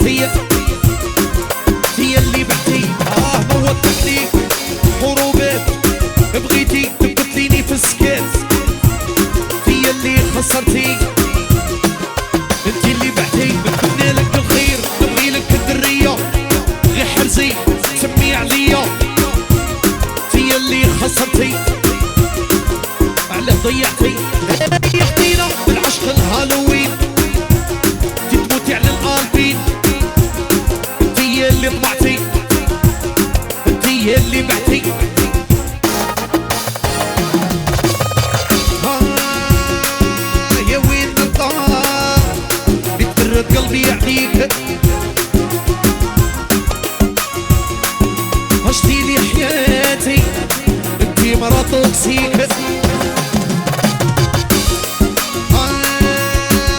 هي اللي بعتي موتت لي حروبات بغيتي تبتليني في السكات هي اللي خسرتي انت اللي بعتي بتمنى لك الخير نبغي لك الدرية غير حرزي تسمي عليا هي اللي خسرتي على ضيعتي يحكينا بالعشق الهالوين تموتي على القلبين هي اللي طمعتي هي اللي بعتي يا وين الطار بتبرد قلبي عليك عشتي لي حياتي انتي مرا توكسيك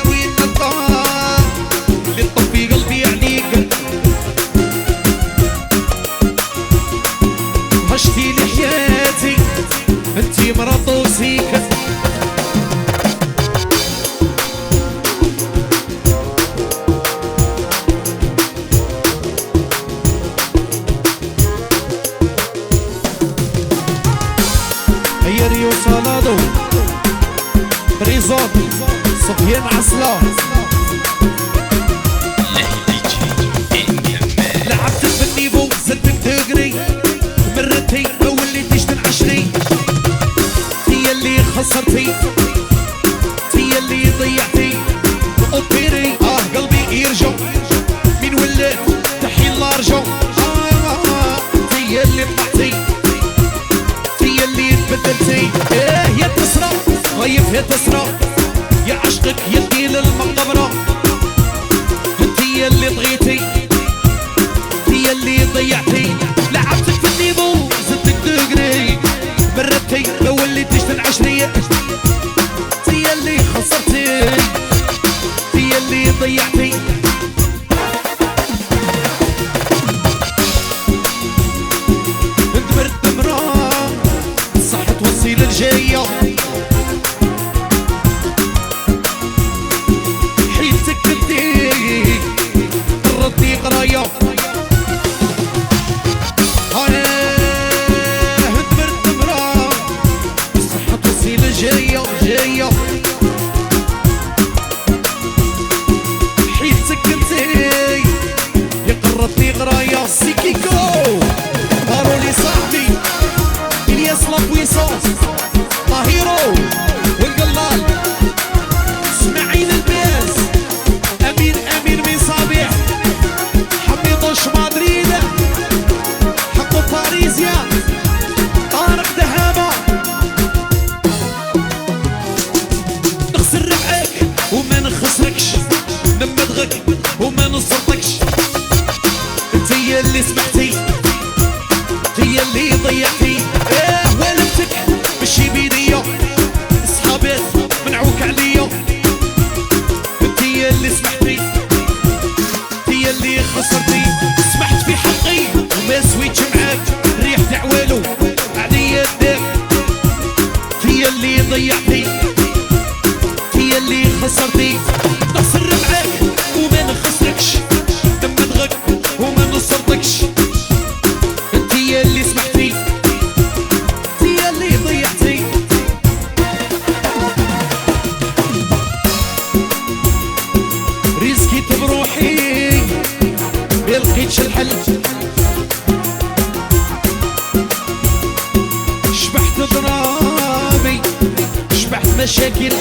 وين الطار اللي طفي قلبي عليك عشتي لي حياتي انتي مرا توكسيك هي ريو سالادو ريزوت صفيان عسلا لعبت بالنيفو زدت دغري مرتي وليتيش تنعشري هي اللي خسرتي هي اللي ضيعتي اوبيري قلبي يرجع مين ولات تحيي الله رجع هي اللي طلعتي هي اللي تبدلتي يا تسرى خايف يا تسرى يا عشقك يلقي للمقبرة هي اللي طغيتي هي اللي ضيعتي لعبتك في النيفو زدتك دغري بردتي ما وليتيش تنعشري هي اللي خسرتي هي اللي ضيعتي دبرت مراه صح توصي للجاية حيتك بديك ردي قراية دبرت مراه صح توصي للجاية جاية حيتك بديك يقرطني قراية سيكيكو قالوا لي صاحبي الياس لابويسونس طاهيرو والقلال اسماعيل الباز امير من صابح حميدوش مدريد حقو باريزيا طارق دهامة نخسر ربعك وما نخسركش نمدغك وما نصرتكش انت هي اللي سمحتي هي اللي ضيعتي والدتك مشي بيديا اصحابات منعوك عليا انت هي اللي سمحتي هي اللي خسرتي سمحت في حقي وما سويتش معاك ريح دعوالو عليا الدم هي اللي ضيعتي هي اللي خسرتي نخسر معاك وما نخسركش نمدغك وما نصرتكش انت هي اللي سمحتي هي اللي ضيعتي رزقت بروحي ملقيتش الحل شبحت ضرامي شبحت مشاكل